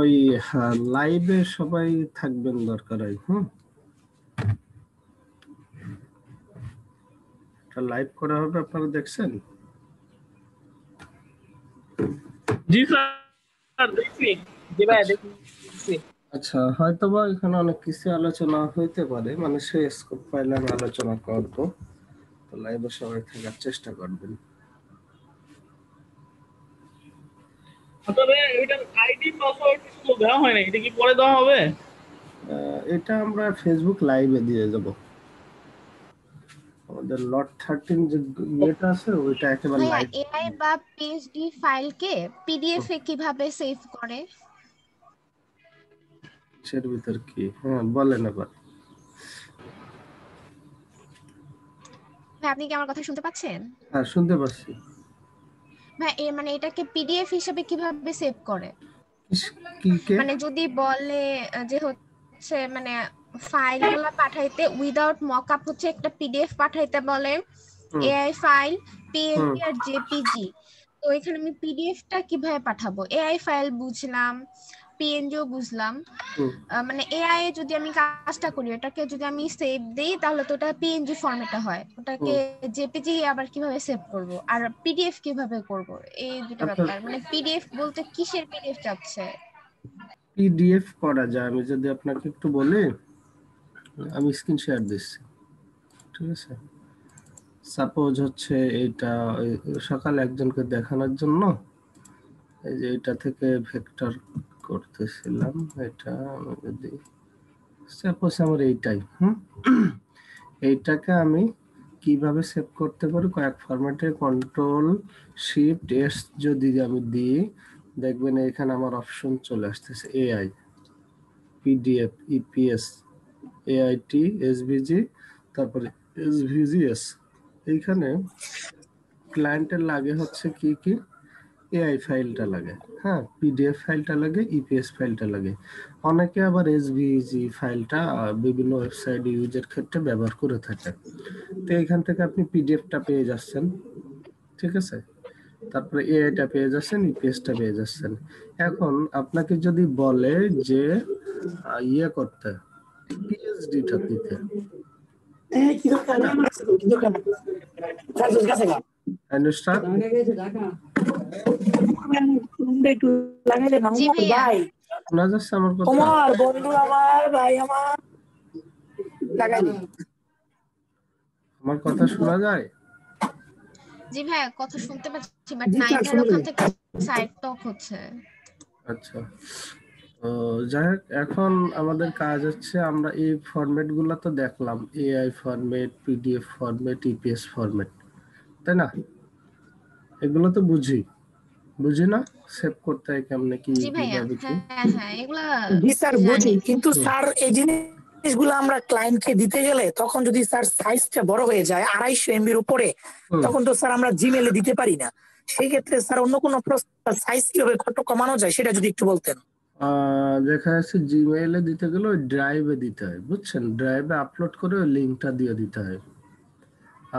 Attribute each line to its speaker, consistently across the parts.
Speaker 1: ওই লাইভে সবাই থাকবেন দরকার হয়। লাইভ করা হবে, আপনারা দেখছেন?
Speaker 2: জি স্যার, দেখছি। জি ভাই, দেখছি।
Speaker 1: আচ্ছা, হয়তোবা এখানে অনেক কিছু আলোচনা হইতে পারে, মানে সেই স্কোপ পাইলে আমি আলোচনা করব। তো লাইভে সবাই থাকার চেষ্টা করবেন।
Speaker 2: তবে এটার আইডি পাসওয়ার্ড কিছু দেওয়া হয় না, এটা কি পরে দেওয়া হবে?
Speaker 1: এটা আমরা ফেসবুক লাইভে দিয়ে যাব। আমাদের লট 13 যে ইয়েটা আছে ওইটা একেবারে
Speaker 3: ভাইয়া
Speaker 1: লাইভ।
Speaker 3: এআই বা পিএইচডি ফাইলকে পিডিএফ এ কিভাবে সেভ করে?
Speaker 1: এর ভিতর কি? বলেন আবার।
Speaker 3: ভাই আপনি কি আমার কথা শুনতে পাচ্ছেন?
Speaker 1: হ্যাঁ, শুনতে পাচ্ছি।
Speaker 3: ভাই মানে এটাকে পিডিএফ হিসেবে কিভাবে সেভ করে?
Speaker 1: কি কে?
Speaker 3: মানে যদি বলে যে হচ্ছে মানে ফাইলগুলো পাঠাইতে উইদাউট মকআপ হচ্ছে একটা পিডিএফ পাঠাইতে বলে, এআই ফাইল পিএনজি আর জেপিজি। তো এখানে আমি পিডিএফটা কিভাবে পাঠাবো? এআই ফাইল বুঝলাম, পিএনজিও বুঝলাম, মানে এআই এ যদি আমি কাজটা করি, এটাকে যদি আমি সেভ দেই তাহলে তো ওটা পিএনজি ফরম্যাটে হয়, ওটাকে জেপিজি আবার কিভাবে সেভ করব আর পিডিএফ কিভাবে করব? এই দুটো ব্যাপার। মানে পিডিএফ বলতে কিসের পিডিএফ চাচ্ছে?
Speaker 1: পিডিএফ করা যায়, আমি যদি আপনাকে একটু বলি, আমি স্ক্রিন শেয়ার দিচ্ছি, ঠিক আছে? সাপোজ হচ্ছে এইটা সকালে একজনকে দেখানোর জন্য এই যে এটা থেকে ভেক্টর করতেছিলাম, এটা আমি যদি সাপোজ আমার এইটাই এইটাকে আমি কিভাবে সেভ করতে পারি কয়েক ফরম্যাটে, কন্ট্রোল শিফট এস যদি আমি দিই, দেখবেন এখানে আমার অপশন চলে আসতেছে AI, PDF, EPS, AIT, SVG, তারপরে এসভিজিএস। এইখানে ক্লায়েন্টের লাগে হচ্ছে কি কি, এআই ফাইলটা লাগে, হ্যাঁ, পিডিএফ ফাইলটা লাগে, ইপিএস ফাইলটা লাগে। অনেকে আবার এসভিজি ফাইলটা বিভিন্ন ওয়েবসাইট ইউজের ক্ষেত্রে ব্যবহার করে থাকে। তো এখান থেকে আপনি পিডিএফটা পেয়ে যাচ্ছেন, ঠিক আছে? তারপরে এআইটা পেয়ে যাচ্ছেন, ইপিএসটা পেয়ে যাচ্ছেন। এখন আপনাকে যদি বলে যে ইয়ে করতে, পিএইচডিটা দিতে,
Speaker 3: জি ভাইয়া।
Speaker 1: শোনা যাচ্ছে আমার কথা? আমার কথা শোনা যায়?
Speaker 3: জি ভাইয়া কথা শুনতে পাচ্ছি, বাট নাইম ভাইয়ের ওখান থেকে সাইড টক হচ্ছে।
Speaker 1: আচ্ছা, তো যাই হোক, এখন আমাদের কাজ হচ্ছে আমরা এই ফরম্যাট গুলো তো দেখলাম, AI format, PDF format, EPS format, তাই না? এগুলো তো বুঝি না সেভ করতে হয় কেমনে, কি
Speaker 3: জি ভাইয়া,
Speaker 1: কিভাবে কি।
Speaker 3: হ্যাঁ এগুলা
Speaker 4: জি স্যার বুঝি, কিন্তু স্যার এই জিনিসগুলো আমরা ক্লায়েন্টকে দিতে গেলে তখন যদি স্যার সাইজটা বড় হয়ে যায় 250 এমবির উপরে, তখন তো স্যার আমরা জিমেলে দিতে পারি না। সেই ক্ষেত্রে স্যার অন্য কোনো সাইজ কিভাবে কত কমানো যায় সেটা যদি একটু বলতেন।
Speaker 1: দেখা যাচ্ছে জিমেইলে দিতে গেলে ওই ড্রাইভে দিতে হয়, বুঝছেন? ড্রাইভে আপলোড করে ওই লিঙ্কটা দিয়ে দিতে হয়।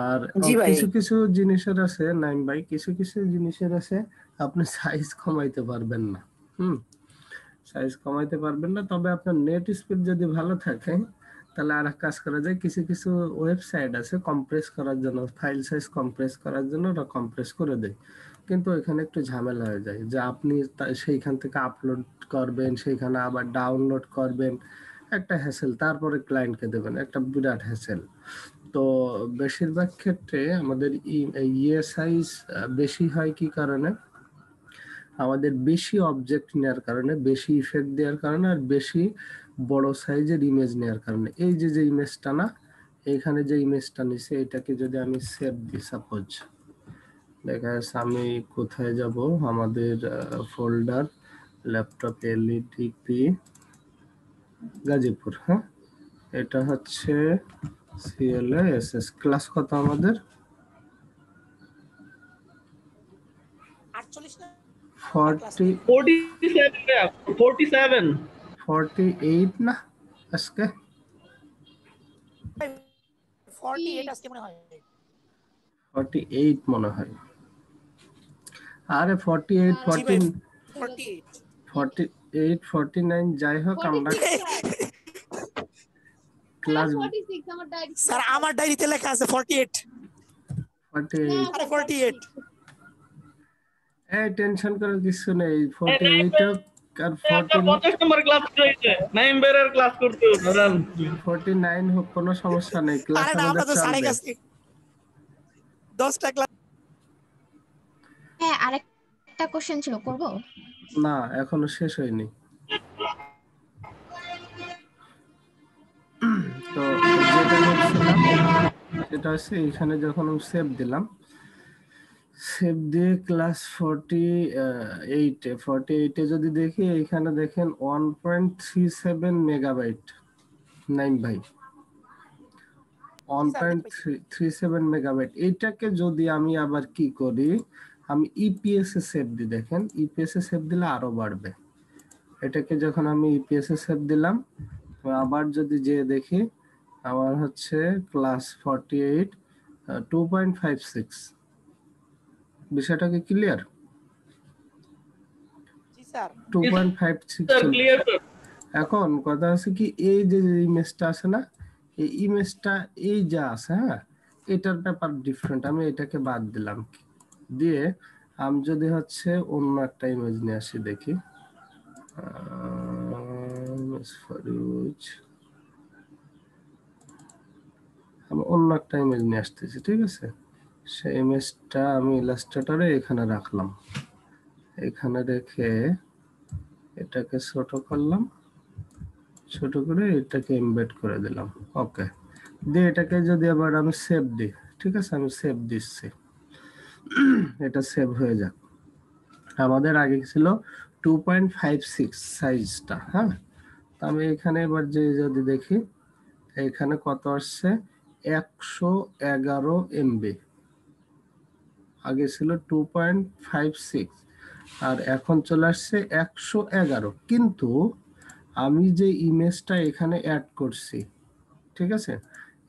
Speaker 1: আর কিছু কিছু জিনিসের আছে নাইম ভাই, কিছু কিছু জিনিসের আছে আপনি সাইজ কমাইতে পারবেন না। সাইজ কমাইতে পারবেন না, তবে আপনার নেট স্পিড যদি ভালো থাকে তাহলে আর এক কাজ করা যায়, কিছু কিছু ওয়েবসাইট আছে কম্প্রেস করার জন্য, ফাইল সাইজ কম্প্রেস করার জন্য ওরা কম্প্রেস করে দেয়। কিন্তু এখানে একটু ঝামেলা হয়ে যায় যে আপনি সেইখান থেকে আপলোড করবেন, সেইখানে আবার ডাউনলোড করবেন, একটা হ্যাসেল, তারপরে ক্লায়েন্টকে দেবেন, একটা বিরাট হ্যাসেল। তো বেশিরভাগ ক্ষেত্রে আমাদের ইয়ে সাইজ বেশি হয় কি কারণে? আমাদের বেশি অবজেক্ট নেওয়ার কারণে, বেশি ইফেক্ট দেওয়ার কারণে, আর বেশি বড় সাইজের ইমেজ নেওয়ার কারণে। এই যে ইমেজটা না, এখানে যে ইমেজটা নিছে, এটাকে যদি আমি সেভ দিই, সাপোজ দেখা যাচ্ছে আমি কোথায় যাব, আমাদের ফোল্ডার ল্যাপটপ এলইডিপি গাজীপুর, হ্যাঁ, এটা হচ্ছে সিএলএসএস ক্লাস কত আমাদের 48 না আজকে 48 মনে হয়। আরে 48 48 49 যাই হোক আমরা ক্লাস
Speaker 4: স্যার আমার ডায়েরিতে লেখা আছে 48 আরে 48
Speaker 1: এই টেনশন করার কিছু নেই 48 আর
Speaker 2: 50 নম্বর ক্লাস হয়েছে নাইম বেরের ক্লাস করতে
Speaker 1: 49 হোক কোনো সমস্যা নেই ক্লাস
Speaker 4: আরে না আমরা
Speaker 1: আমাদের
Speaker 4: তো সাড়ে
Speaker 1: চলবে
Speaker 4: গেছি 10টা ক্লাস
Speaker 3: হ্যাঁ আরেকটা কোশ্চেন ছিল করব
Speaker 1: না এখনো শেষ হয়নি তো যেটা বলছিলাম সেটা হচ্ছে এখানে যখন আমি সেভ দিলাম সেভ দিয়ে ক্লাস 48 এ যদি দেখি এখানে দেখেন 1.37 মেগাবাইট নাইম ভাই 1.37 মেগাবাইট এইটাকে যদি আমি আবার কি করি আমি ইপিএস এ সেভ দিই দেখেন ইপিএস এ সেভ দিলে আরো বাড়বে এটাকে যখন আমি ইপিএস এ সেভ দিলাম আবার যদি যে দেখি আমার হচ্ছে ক্লাস 48 2.56 বিষয়টা কি ক্লিয়ার
Speaker 4: জি স্যার
Speaker 1: 2.56
Speaker 2: ক্লিয়ার স্যার
Speaker 1: এখন কথা আছে কি এই যে ইমেজটা আছে না এই ইমেজটা এই যা আছে হ্যাঁ এটার ব্যাপার ডিফারেন্ট আমি এটাকে বাদ দিলাম দিয়ে আমি যদি হচ্ছে অন্য একটা ইমেজ নিয়ে আসি দেখি আমি অন্য একটা ইমেজ নিয়ে আসতেছি ঠিক আছে সেই ইমেজটা আমি ইলাস্ট্রেটরে এখানে রাখলাম এখানে রেখে এটাকে ছোট করলাম ছোট করে এটাকে এমবেড করে দিলাম ওকে দিয়ে এটাকে যদি আবার আমি সেভ দিই ঠিক আছে আমি সেভ দিচ্ছি এটা সেভ হয়ে যাক আমাদের আগে ছিল 2.56 সাইজটা হ্যাঁ আমি এখানে এবার যে যদি দেখি এখানে কত আসছে 111 এমবি আগে ছিল 2.56 আর এখন চলে আসছে 111 কিন্তু আমি যে ইমেজটা এখানে অ্যাড করছি ঠিক আছে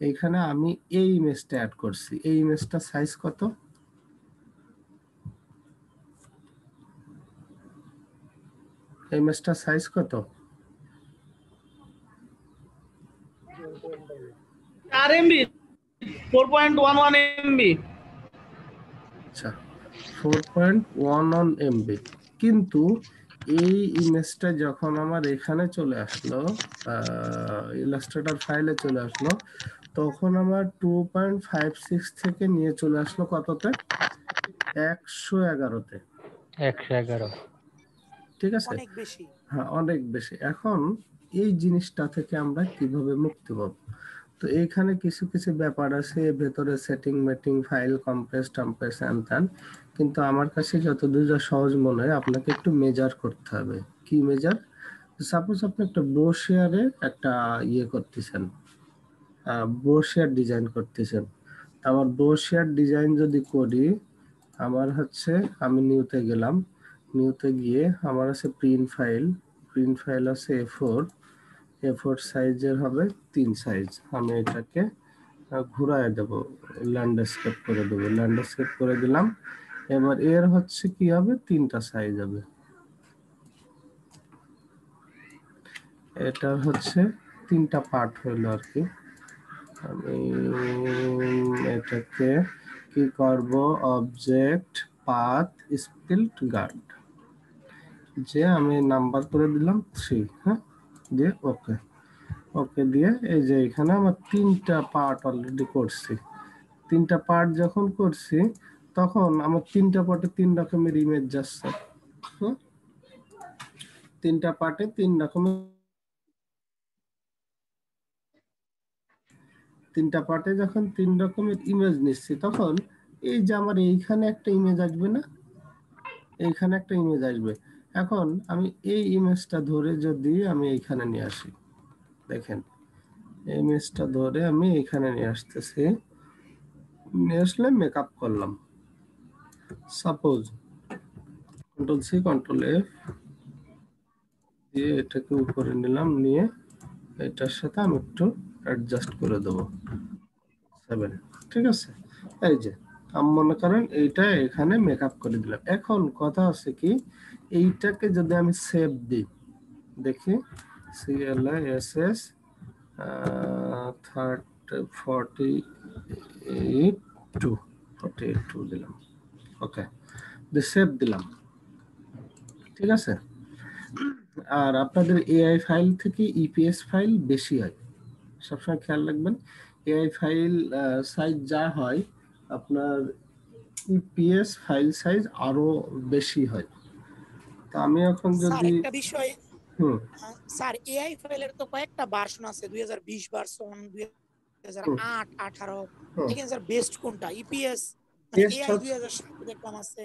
Speaker 1: এখানে আমি এই ইমেজটা অ্যাড করছি এই ইমেজটা সাইজ কত এই ইমেজটা সাইজ কত
Speaker 2: 4 এমবি 4.11 এমবি
Speaker 1: আচ্ছা 4.11 এমবি কিন্তু এই ইমেজটা যখন আমার এখানে চলে আসলো ইলাস্ট্রেটর ফাইলে চলে আসলো তখন আমার 2.56 থেকে নিয়ে চলে আসলো কততে 111 তে
Speaker 5: 111
Speaker 1: ঠিক আছে
Speaker 4: অনেক বেশি
Speaker 1: হ্যাঁ অনেক বেশি এখন এই জিনিসটা থেকে আমরা কিভাবে মুক্তি পাবো তো এইখানে কিছু কিছু ব্যাপার আছে ভেতরে সেটিং মেটিং ফাইল কম্প্রেস টম্প্রেস এন্ড কিন্তু আমার কাছে যতদূর যা সহজ মনে হয় আপনাকে একটু মেজার করতে হবে কি মেজার সাপোজ আপনি একটা ব্রোশিয়ারে একটা ইয়ে করতেছেন ব্রোশিয়ার ডিজাইন করতেছেন আমার ব্রোশিয়ার ডিজাইন যদি করি আমার হচ্ছে আমি নিউতে গেলাম নিউতে গিয়ে আমার আছে প্রিন্ট ফাইল আছে A4 সাইজের হবে 3 সাইজ আমি এটাকে ঘুরায় দেব ল্যান্ডস্কেপ করে দেব ল্যান্ডস্কেপ করে দিলাম এবার এর হচ্ছে কি হবে 3টা সাইজ হবে এটা হচ্ছে 3টা পার্ট হইলো আর কি আমি এটাকে কি করব অবজেক্ট পাথ স্প্লিট গার্ড যে আমি নাম্বার করে দিলাম 3 হ্যাঁ দিয়ে ওকে ওকে দিয়ে এই যে এখানে আমার 3টা পার্ট অলরেডি করছি 3টা পার্ট যখন করছি তখন আমার 3টা পার্টে 3 রকমের ইমেজ যাচ্ছে 3টা পার্টে 3 রকমের 3টা পার্টে যখন 3 রকমের ইমেজ নিচ্ছি তখন এই যে আমার এইখানে একটা ইমেজ আসবে না এইখানে একটা ইমেজ আসবে এখন আমি এই ইমেজটা ধরে যদি আমি এইখানে নিয়ে আসি দেখেন এই ইমেজটা ধরে আমি এখানে নিয়ে আসতেছি নিয়ে আসলে মেকআপ করলাম suppose control C control F দিয়ে এটাকে উপরে নিলাম নিয়ে এটার সাথে আমি একটু অ্যাডজাস্ট করে দেবো 7 ঠিক আছে এই যে আমি মনে করেন এইটা এখানে মেকআপ করে দিলাম এখন কথা আছে কি এইটাকে যদি আমি সেভ দিই দেখি CLISS 48 2 দিলাম। ওকে, সেভ দিলাম। ঠিক আছে, আর আপনাদের এআই ফাইল থেকে ইপিএস ফাইল বেশি হয়, সবসময় খেয়াল রাখবেন। এআই ফাইল সাইজ যা হয়, আপনার ইপিএস ফাইল সাইজ আরো বেশি হয়। তো আমি এখন
Speaker 4: স্যার
Speaker 1: যদি
Speaker 4: একটা বিষয়,
Speaker 1: হুম
Speaker 4: স্যার এআই ফাইলের তো কয়েকটা ভার্সন আছে, 2020 ভার্সন, 2008, 18,
Speaker 1: হুম
Speaker 4: এখানে স্যার বেস্ট কোনটা? ইপিএস মানে
Speaker 1: বেস্ট
Speaker 4: এআই
Speaker 1: হচ্ছে
Speaker 4: 2007 দেখলাম আছে।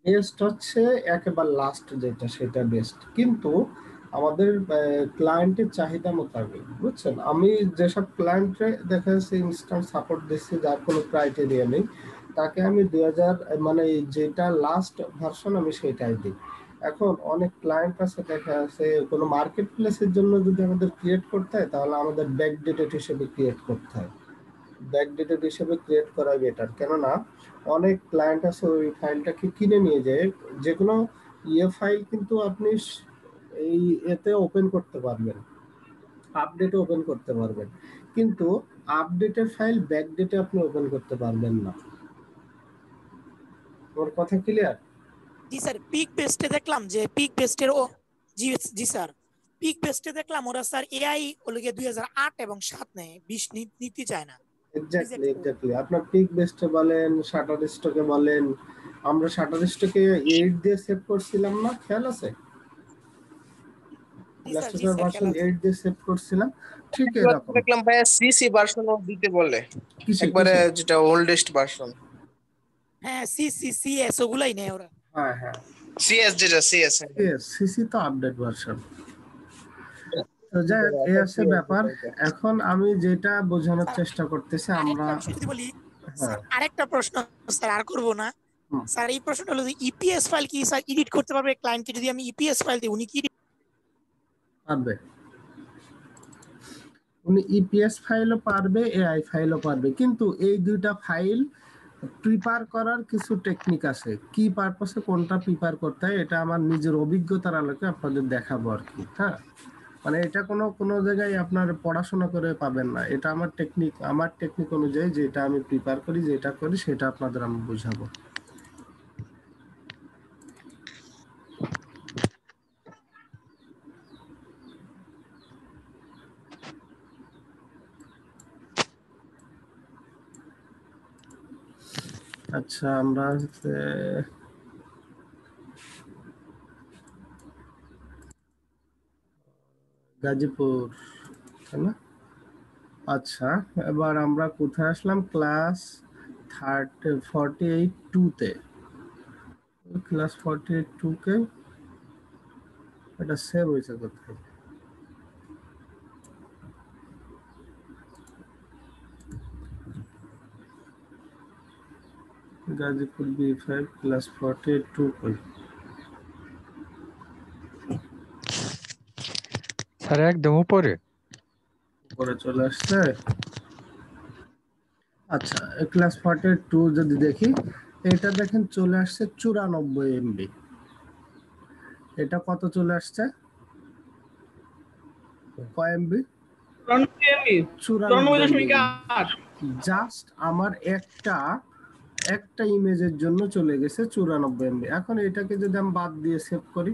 Speaker 1: বেস্ট হচ্ছে একেবারে লাস্ট যেটা, সেটা বেস্ট। কিন্তু আমাদের ক্লায়েন্টের চাহিদা মোতাবেক, বুঝছেন, আমি যেসব ক্লায়েন্টে দেখা যাচ্ছে ইনস্ট্যান্ট সাপোর্ট দিচ্ছি, যার কোনো ক্রাইটেরিয়া নেই, তাকে আমি 2000 মানে যেটা লাস্ট ভার্সন আমি সেটাই দিই। এখন অনেক ক্লায়েন্ট আছে দেখা যাচ্ছে কোনো মার্কেট প্লেসের জন্য যদি আমাদের ক্রিয়েট করতে হয়, তাহলে আমাদের ব্যাকডেটেড হিসেবে ক্রিয়েট করতে হয়। ব্যাকডেটেড হিসেবে ক্রিয়েট করাই বেটার, কেননা অনেক ক্লায়েন্ট আছে ওই ফাইলটাকে কিনে নিয়ে যায়। যে কোনো ফাইল কিন্তু আপনি এই এতে ওপেন করতে পারবেন, আপডেটে ওপেন করতে পারবেন, কিন্তু আপডেটের ফাইল ব্যাকডেটে আপনি ওপেন করতে পারবেন না। ওর কথা ক্লিয়ার?
Speaker 4: জি স্যার, পিক বেস্টে দেখলাম যে পিক বেস্টের ও, জি জি স্যার, পিক বেস্টে দেখলাম ওরা স্যার এআই ওগুলো 2008 এবং 7 নেয়, 20 নিতে চায় না,
Speaker 1: এক্স্যাক্টলি
Speaker 4: রিজেক্ট করে।
Speaker 1: এক্স্যাক্টলি, আপনার পিক বেস্টে বলেন, শাটার স্টকে বলেন, আমরা শাটার স্টকে 8 দিয়ে সেভ করছিলাম না, খেয়াল আছে?
Speaker 4: জি স্যার, জি
Speaker 1: ইলাস্ট্রেটর
Speaker 4: স্যার,
Speaker 1: ভার্সন
Speaker 4: খেলা আছে।
Speaker 1: 8 দিয়ে সেভ করছিলাম, ঠিক এরকম।
Speaker 2: দেখলাম ভাইয়া সিসি ভার্সনও দিতে বলে,
Speaker 1: কিসে
Speaker 2: একবারে
Speaker 1: কিসে?
Speaker 2: যেটা ওল্ডেস্ট ভার্সন।
Speaker 4: হ্যাঁ, সি সি সি এস ওগুলাই নেয় ওরা।
Speaker 1: হ্যাঁ হ্যাঁ,
Speaker 2: সিএস, যেটা সিএস।
Speaker 1: সিসি তো আপডেট ভার্সন। তো যাই হোক, এই আছে ব্যাপার। এখন আমি যেটা বোঝানোর
Speaker 4: স্যার
Speaker 1: চেষ্টা করতেছি আমরা,
Speaker 4: আরেকটা বিষয় যদি বলি,
Speaker 1: হ্যাঁ
Speaker 4: স্যার আরেকটা প্রশ্ন, স্যার আর করবো না।
Speaker 1: হুম,
Speaker 4: স্যার এই প্রশ্নটা হলো যে ইপিএস ফাইল কি স্যার এডিট করতে পারবে ক্লায়েন্টকে? যদি আমি ইপিএস ফাইল দিই, উনি কি
Speaker 1: পারবে। উনি ইপিএস ফাইলও পারবে, এআই ফাইলও পারবে, কিন্তু এই দুইটা ফাইল প্রিপেয়ার করার কিছু টেকনিক আছে। কি পারপাসে কোনটা প্রিপেয়ার করতে হয় এটা আমার নিজের অভিজ্ঞতার আলোকে আপনাদের দেখাবো আর কি। হ্যাঁ, মানে এটা কোনো কোনো জায়গায় আপনার পড়াশোনা করে পাবেন না, এটা আমার টেকনিক অনুযায়ী যেটা আমি প্রিপেয়ার করি, যেটা করি, সেটা আপনাদের আমি বুঝাবো। আচ্ছা, আমরা গাজীপুর, তাই না? আচ্ছা, এবার আমরা কোথায় আসলাম? ক্লাস 48 2-তে। ক্লাস 48 2-কে এটা সেভ হয়েছে কোথায়? গাজীপুর B5 ক্লাস 48 2 কই?
Speaker 5: স্যার একদম উপরে।
Speaker 1: উপরে চলে আসছে। আচ্ছা, ক্লাস 48 2 যদি দেখি, এটা দেখেন চলে আসছে 94 MB। এটা কত চলে আসছে? কয় এমবি? 94 MB।
Speaker 2: 94.8।
Speaker 1: জাস্ট আমার একটা ইমেজের জন্য চলে গেছে 94 MB। এখন এটাকে যদি আমি বাদ দিয়ে সেভ করি,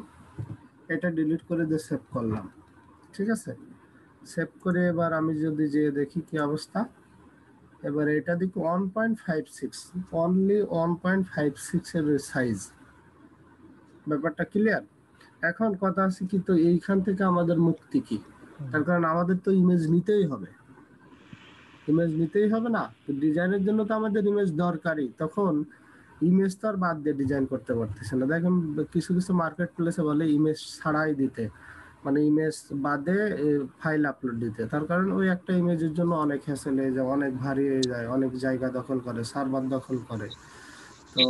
Speaker 1: এটা ডিলিট করে দিয়ে সেভ করলাম, ঠিক আছে? সেভ করে এবার আমি যদি যেয়ে দেখি কি অবস্থা, এবার এটা দেখি 1.56, অনলি 1.56 এর সাইজ। ব্যাপারটা ক্লিয়ার? এখন কথা আছে কি, তো এইখান থেকে আমাদের মুক্তি কি? তার কারণ আমাদের তো ইমেজ নিতেই হবে, ইমেজ নিতেই হবে না? তো ডিজাইনের জন্য তো আমাদের ইমেজ দরকারই। তখন ইমেজ তো আর বাদ দিয়ে ডিজাইন করতে পারতেছে না। দেখেন কিছু কিছু মার্কেট প্লেসে বলে ইমেজ ছাড়াই দিতে, মানে ইমেজ বাদে ফাইল আপলোড দিতে। তার কারণ ওই একটা ইমেজের জন্য অনেক হ্যাসেল হয়ে যায়, অনেক ভারী হয়ে যায়, অনেক জায়গা দখল করে, সার্ভার দখল করে, তো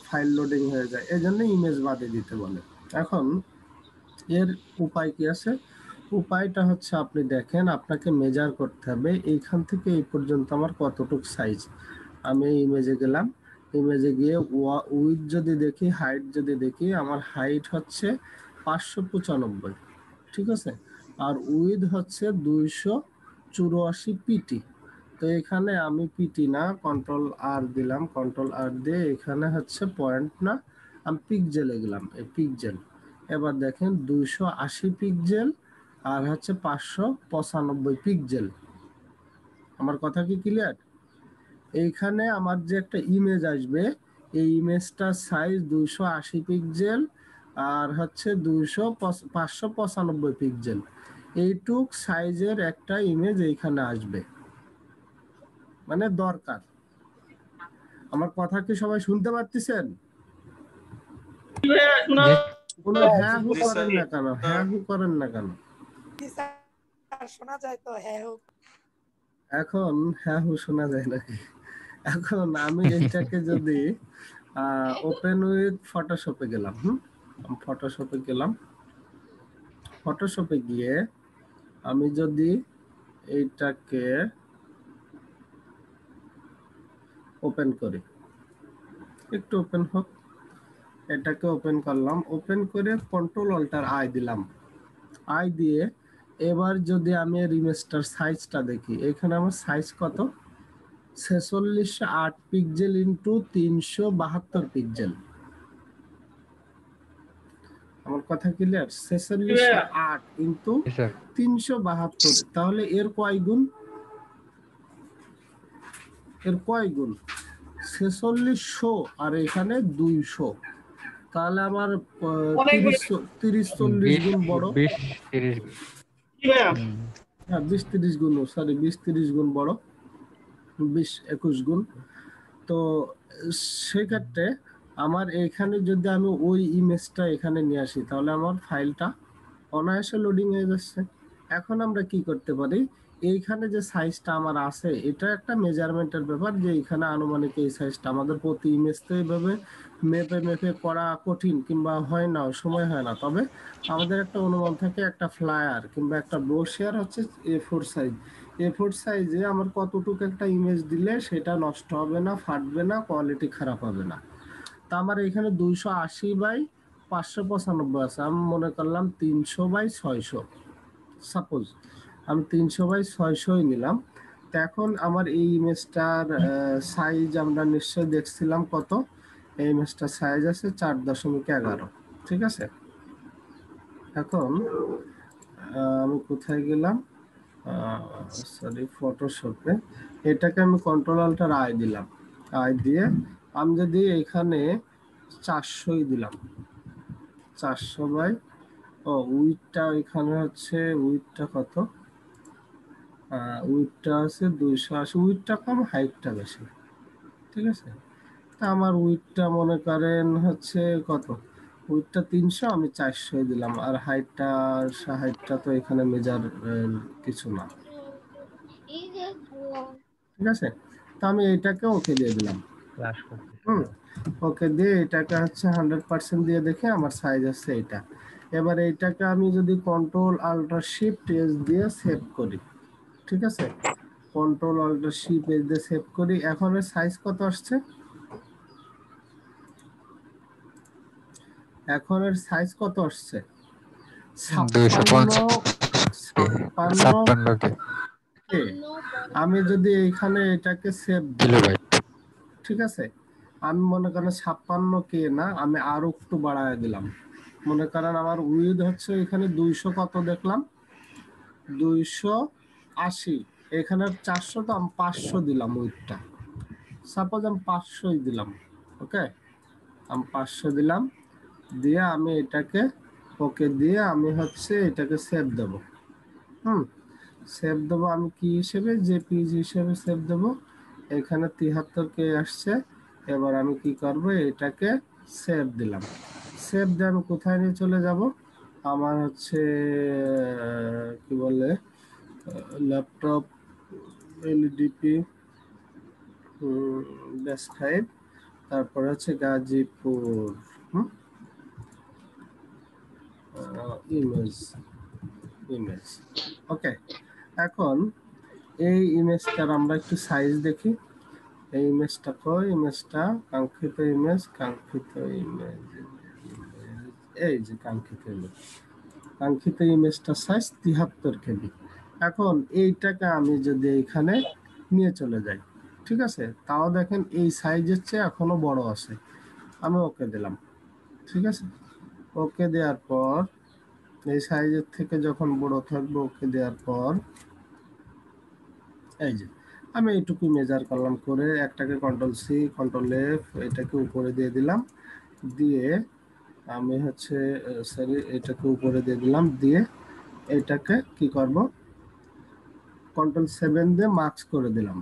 Speaker 1: ফাইল লোডিং হয়ে যায়, এই জন্য ইমেজ বাদে দিতে বলে। এখন এর উপায় কি আছে? উপায়টা হচ্ছে, আপনি দেখেন, আপনাকে মেজার করতে হবে এইখান থেকে এই পর্যন্ত আমার কতটুকু সাইজ। আমি ইমেজে গেলাম, ইমেজে গিয়ে উইথ যদি দেখি, হাইট যদি দেখি, আমার হাইট হচ্ছে 595, ঠিক আছে, আর উইথ হচ্ছে 284 পিটি। তো এখানে আমি পিটি না কন্ট্রোল আর দিলাম, কন্ট্রোল আর দিয়ে এখানে হচ্ছে পয়েন্ট না আমি পিক্সেলে গেলাম, এই পিক্সেল। এবার দেখেন 280 পিক্সেল আর হচ্ছে 595 পিক্সেল। আমার কথা কি ক্লিয়ার? এইখানে আমার যে একটা ইমেজ আসবে, এই ইমেজটার সাইজ 280 পিক্সেল আর হচ্ছে 595 পিক্সেল। এইটুক সাইজের একটা ইমেজ এইখানে আসবে, মানে দরকার। আমার কথা কি সবাই শুনতে পারতেছেন?
Speaker 2: শোনা
Speaker 5: জি
Speaker 1: কোনো
Speaker 4: হ্যাঁ
Speaker 1: হ্যাঁ হু
Speaker 4: জি
Speaker 1: করেন না কেন? হ্যাঁ হু করেন না কেন?
Speaker 4: স্যার, শোনা যায় তো? হ্যাঁ হোক।
Speaker 1: এখন হ্যাঁ হু শোনা যায় নাকি? এখন আমি এইটাকে যদি ওপেন উইথ ফটোশপে গেলাম, ফটোশপে গেলাম, ফটোশপে গিয়ে আমি যদি এইটাকে ওপেন করি, একটু ওপেন হোক, এটাকে ওপেন করলাম, ওপেন করে কন্ট্রোল অল্টার আই দিলাম, আই দিয়ে এবার যদি আমি এর ইমেজটার সাইজটা দেখি, এখানে আমার সাইজ কত, 4608 পিক্সেল ইন্টু 372 পিক্সেল। আমার কথা ক্লিয়ার? 4608 ইন্টু
Speaker 5: স্যার
Speaker 1: 372, তাহলে এর কয় গুণ? এর কয় গুণ? 4600 আর এখানে 200, তাহলে আমার
Speaker 2: অনেক
Speaker 1: 30-40 গুণ বড়।
Speaker 5: 20-30
Speaker 2: কি ভাইয়া?
Speaker 1: হ্যাঁ 20-30 গুণ, সরি 20-30 গুণ বড়, 20-21 গুণ। তো সেক্ষেত্রে আমার এখানে যদি আমি ওই ইমেজটা এখানে নিয়ে আসি, তাহলে আমার ফাইলটা অনায়াসে লোডিং হয়ে যাচ্ছে। এখন আমরা কি করতে পারি, এইখানে যে সাইজটা আমার আছে, এটা একটা মেজারমেন্টের ব্যাপার, যে এখানে আনুমানিক এই সাইজটা আমাদের প্রতি ইমেজ তো এইভাবে মেপে মেপে করা কঠিন, কিংবা হয় না, সময় হয় না। তবে আমাদের একটা অনুমান থাকে, একটা ফ্লায়ার কিংবা একটা ব্রোশিয়ার হচ্ছে A4 সাইজ, A4 সাইজে আমার কতটুকু একটা ইমেজ দিলে সেটা নষ্ট হবে না, ফাটবে না, কোয়ালিটি খারাপ হবে না। তা আমার এখানে 280/595 আছে, আমি মনে করলাম 300/600, সাপোজ আমি 300/600 নিলাম। তো এখন আমার এই ইমেজটার সাইজ আমরা নিশ্চয়ই দেখছিলাম কত, এই ইমেজটার সাইজ আছে 4.11, ঠিক আছে। এখন আমি কোথায় গেলাম, সরি ফটোশপে, এটাকে আমি কন্ট্রোল অল্টার আই দিলাম, আই দিয়ে আমি যদি এখানে 400 দিলাম, 400 উইডটা এখানে হচ্ছে, উইডটা কত, উইডটা আছে 280, উইডটা কম হাইটটা বেশি, ঠিক আছে। তা আমার উইডটা মনে করেন হচ্ছে কত, উইডটা 300, আমি 400 দিলাম, আর হাইটটা তো এখানে মেজার কিছু না, ঠিক আছে। তো আমি এইটাকে ওকে দিয়ে দিলাম,
Speaker 5: ক্লাস করতেছি
Speaker 1: হুম, ওকে দিয়ে এটাকে হচ্ছে 100% দিয়ে দেখে আমার সাইজ আছে এটা। এবার এইটাকে আমি যদি কন্ট্রোল আল্টার শিফট এস দিয়ে সেভ করি, ঠিক আছে, কন্ট্রোল অল্টার শিফট এস দিয়ে সেভ করি, এখন এর সাইজ কত আসছে, এখন এর সাইজ কত আসছে,
Speaker 5: 250
Speaker 1: 56
Speaker 5: কে
Speaker 1: আমি যদি এইখানে এটাকে সেভ দিই,
Speaker 5: কিলোবাইট।
Speaker 1: ঠিক আছে, আমি মনে করেন 56K না, আমি আরো একটু বাড়ায় দিলাম, মনে করেন আমার উইড হচ্ছে এখানে 200 কত দেখলাম, 280, এখানে 400, তো আমি 500 দিলাম উইডটা, সাপোজ আমি 500 দিলাম, ওকে, আমি 500 দিলাম, দিয়ে আমি এটাকে ওকে দিয়ে আমি হচ্ছে এটাকে সেভ দেব, সেভ দেবো আমি কি হিসেবে, জেপিজি হিসেবে সেভ দেবো, এখানে 73K আসছে। এবার আমি কি করব, এটাকে সেভ দিলাম, সেভ দিয়ে আমি কোথায় নিয়ে চলে যাব, আমার হচ্ছে কি বলে ল্যাপটপ এলডিপি -5, তারপর হচ্ছে গাজীপুর, ইমেজ, ওকে। এখন এই ইমেজটার আমরা একটু সাইজ দেখি, এই ইমেজটা কই, ইমেজটা কাঙ্ক্ষিত ইমেজ, এই যে কাঙ্ক্ষিত ইমেজ, কাঙ্ক্ষিত ইমেজটার সাইজ 73 কেবি। এখন এইটাকে আমি যদি এখানে নিয়ে চলে যাই, ঠিক আছে, তাও দেখেন এই সাইজের চেয়ে এখনো বড় আছে। আমি ওকে দিলাম, ঠিক আছে। ওকে দেওয়ার পর এই সাইজের থেকে যখন বড় থাকবে, ওকে দেওয়ার পর এই যে আমি এইটুকু মেজার করলাম, করে একটাকে কন্ট্রোল-C কন্ট্রোল-F এটাকে উপরে দিয়ে দিলাম, দিয়ে আমি হচ্ছে সরি এটাকে উপরে দিয়ে দিলাম, দিয়ে এটাকে কি করব, কন্ট্রোল-7 দিয়ে মার্কস করে দিলাম।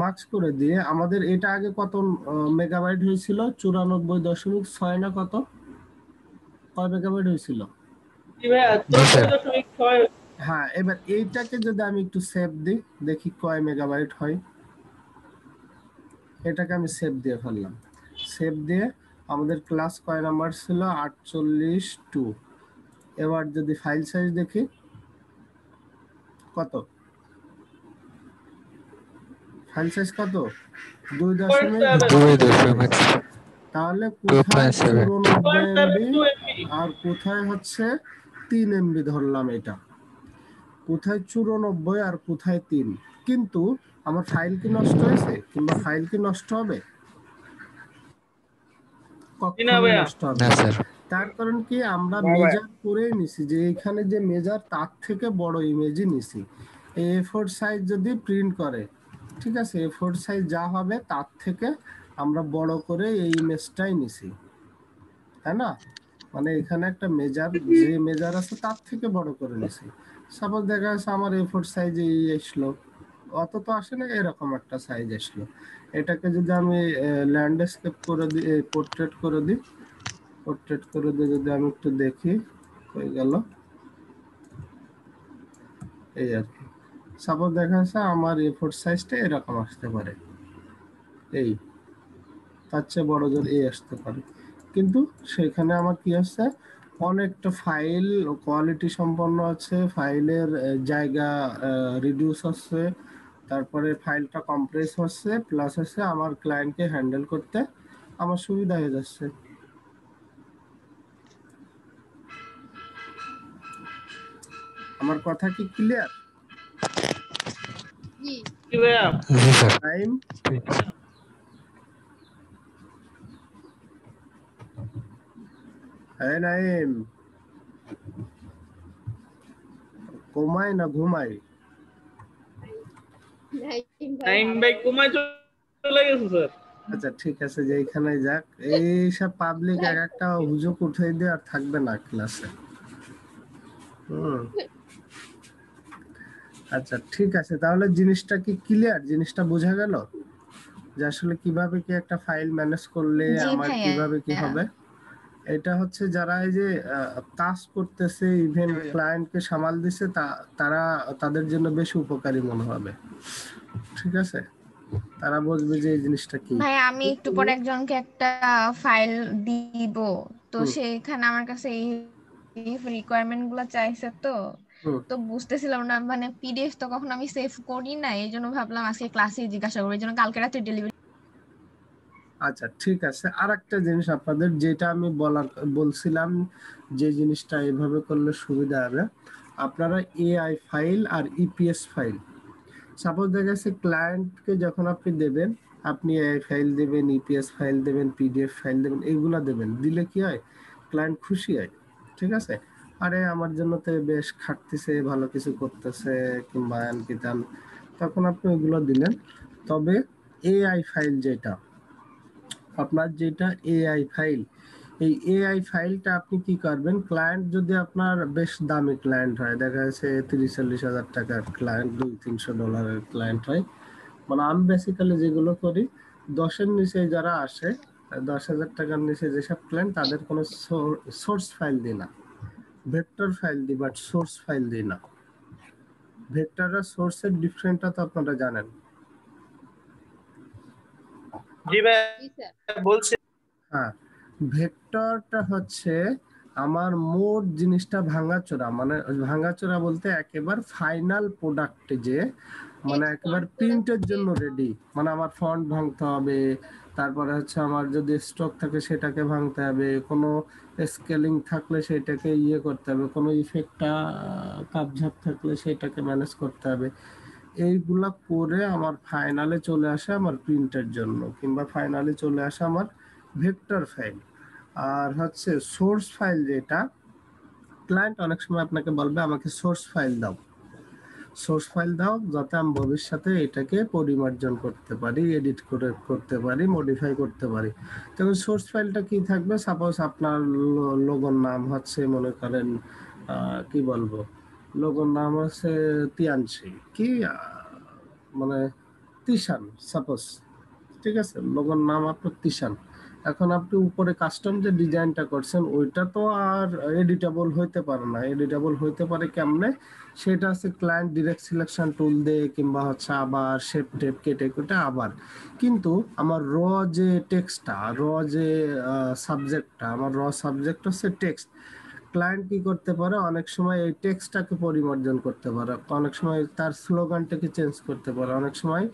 Speaker 1: মার্কস করে দিয়ে আমাদের এটা আগে কত মেগাবাইট হয়েছিল? 94.6 না কত, কয় মেগাবাইট হয়েছিল? হ্যাঁ, এবার এইটাকে যদি আমি একটু সেভ দিই, দেখি কয় মেগাবাইট হয়। এটাকে আমি সেভ দিয়ে ফেললাম। সেভ দিয়ে আমাদের ক্লাস কয় নাম্বার ছিল? 48.2। এবার যদি ফাইল সাইজ দেখি কত, ফাইল সাইজ কত? 2.2। তাহলে কোথায় 94 MB আর কোথায় হচ্ছে 3 MB ধরলাম, এটা কোথায় 94 আর কোথায় 3। কিন্তু আমার ফাইল কি নষ্ট হয়েছে কিংবা ফাইল কি নষ্ট হবে? কখনোই নষ্ট হবে না। তার কারণ কি, আমরা মেজার করে নিছি যে এখানে যে মেজার তার থেকে বড় ইমেজই নিছি। A4 সাইজ যদি প্রিন্ট করে, ঠিক আছে, A4 সাইজ যা হবে তার থেকে আমরা বড় করে এই ইমেজটাই নিছি, তাই না? মানে এখানে একটা মেজার, যে মেজার আছে তার থেকে বড় করে নিছি। সাপোজ দেখা যাচ্ছে আমার A4 সাইজে আসলো, অত তো আসে না, এরকম একটা সাইজ আসলো। এটাকে যদি আমি ল্যান্ডস্কেপ করে দিই, পোর্ট্রেট করে দিই, পোর্ট্রেট করে দিয়ে যদি আমি একটু দেখি হয়ে গেল, এই আর কি। সাপোজ দেখা যাচ্ছে আমার A4 সাইজটা এরকম আসতে পারে, এই তার চেয়ে বড় জোর এই আসতে পারে, কিন্তু সেখানে আমার কি হচ্ছে, অনেকটা ফাইল কোয়ালিটি সম্পন্ন আছে, ফাইলের জায়গা রিডিউস হচ্ছে, তারপরে ফাইলটা কম্প্রেস হচ্ছে, প্লাস হচ্ছে আমার ক্লায়েন্টকে হ্যান্ডেল করতে আমার সুবিধা হয়ে যাচ্ছে। আমার কথা কি ক্লিয়ার? টাইম হ্যাঁ, নাইম ঘুমায় না ঘুমায়?
Speaker 2: নাইম ভাই ঘুমায় চলে গেছে স্যার।
Speaker 1: আচ্ছা ঠিক আছে, যে এখানে যাক, এইসব পাবলিক এক একটা হুজুক উঠে দিয়ে আর থাকবে না ক্লাসে। আচ্ছা ঠিক আছে, তাহলে জিনিসটা কি ক্লিয়ার? জিনিসটা বোঝা গেল যে আসলে কিভাবে কি একটা ফাইল ম্যানেজ করলে আমার কিভাবে কি হবে। এটা হচ্ছে যারা এই যে কাজ করতেছে, ইভেন ক্লায়েন্টকে সামাল দিছে, তারা তাদের জন্য বেশি উপকারী মনে হবে, ঠিক আছে? তারা বুঝবে যে এই জিনিসটা কি।
Speaker 3: ভাই আমি একটু পরে একজনকে একটা ফাইল দিব, তো সেখানে আমার কাছে এই রিকোয়ারমেন্ট গুলো চাইছে, তো বুঝতেছিলাম না, মানে পিডিএফ তো কখনো আমি সেভ করি না, এই জন্য ভাবলাম আজকে ক্লাসে জিজ্ঞাসা করবো, এই জন্য কালকে রাতে ডেলিভারি।
Speaker 1: আচ্ছা ঠিক আছে, আর একটা জিনিস আপনাদের যেটা আমি বলছিলাম, যে জিনিসটা এভাবে করলে সুবিধা হবে, আপনারা এআই ফাইল আর ইপিএস ফাইল, সাপোজ দেখা যাচ্ছে ক্লায়েন্টকে যখন আপনি দেবেন, আপনি এআই ফাইল দেবেন, ইপিএস ফাইল দেবেন, পিডিএফ ফাইল দেবেন, এইগুলা দেবেন, দিলে কি হয়, ক্লায়েন্ট খুশি হয়, ঠিক আছে। আরে আমার জন্য তো বেশ খাটতেছে, ভালো কিছু করতেছে কিংবা আনকিতান, তখন আপনি ওইগুলো দিলেন। তবে এআই ফাইল যেটা আপনার, যেটা এআই ফাইল, এই এআই ফাইলটা আপনি কি করবেন, ক্লায়েন্ট যদি আপনার বেশ দামি ক্লায়েন্ট হয়, দেখা যাচ্ছে 30-40 হাজার টাকার ক্লায়েন্ট, $200-300 ক্লায়েন্ট হয়, মানে আমি বেসিক্যালি যেগুলো করি, 10-এর নিচে যারা আসে, 10,000 টাকার নিচে যেসব ক্লায়েন্ট, তাদের কোনো সোর্স ফাইল দিই না, ভেক্টর ফাইল দিই, বাট সোর্স ফাইল দিই না। ভেক্টর আর সোর্সের ডিফারেন্সটা তো আপনারা জানেন।
Speaker 2: জি ভাই বলছি।
Speaker 1: হ্যাঁ, ভেক্টরটা হচ্ছে আমার মোট জিনিসটা ভাঙাচোরা, মানে ভাঙাচোরা বলতে একেবারে ফাইনাল প্রোডাক্ট, যে মানে একেবারে প্রিন্টের জন্য রেডি, মানে আমার ফন্ট ভাঙতে হবে, তারপরে হচ্ছে আমার যদি স্টক থাকে সেটাকে ভাঙতে হবে, কোনো স্কেলিং থাকলে সেটাকে ইয়ে করতে হবে, কোনো ইফেক্টটা কাপঝাপ থাকলে সেটাকে ম্যানেজ করতে হবে। এইগুলা করে আমার ফাইনালে চলে আসে আমার প্রিন্টের জন্য, কিংবা ফাইনালে চলে আসে আমার ভেক্টর ফাইল। আর হচ্ছে সোর্স ফাইল, যেটা ক্লায়েন্ট অনেক সময় আপনাকে বলবে আমাকে সোর্স ফাইল দাও, সোর্স ফাইল দাও, যাতে আমি ভবিষ্যতে এটাকে পরিমার্জন করতে পারি, এডিট করতে পারি, মডিফাই করতে পারি। তখন সোর্স ফাইলটা কি থাকবে? সাপোজ আপনার লোগোর নাম হচ্ছে, মনে করেন কি বলবো, লোগোর নাম হচ্ছে তিয়ানসি, কি মানে তিশান সাপোজ, ঠিক আছে, লোগোর নাম আপনার তিশান। এখন আপনি উপরে কাস্টম যে ডিজাইনটা করছেন ওইটা তো আর এডিটেবল হইতে পারে না। এডিটেবল হইতে পারে কেমনে? সেটা হচ্ছে ক্লায়েন্ট ডিরেক্ট সিলেকশন টুল দিয়ে, কিংবা হচ্ছে আবার শেপ টেপ কেটে কেটে আবার। কিন্তু আমার যে টেক্সটটা, যে সাবজেক্টটা, আমার সাবজেক্ট হচ্ছে টেক্সট। ক্লায়েন্ট কি করতে পারে? অনেক সময় এই টেক্সটটাকে পরিমার্জন করতে পারে, অনেক সময় তার স্লোগানটাকে চেঞ্জ করতে পারে, অনেক সময়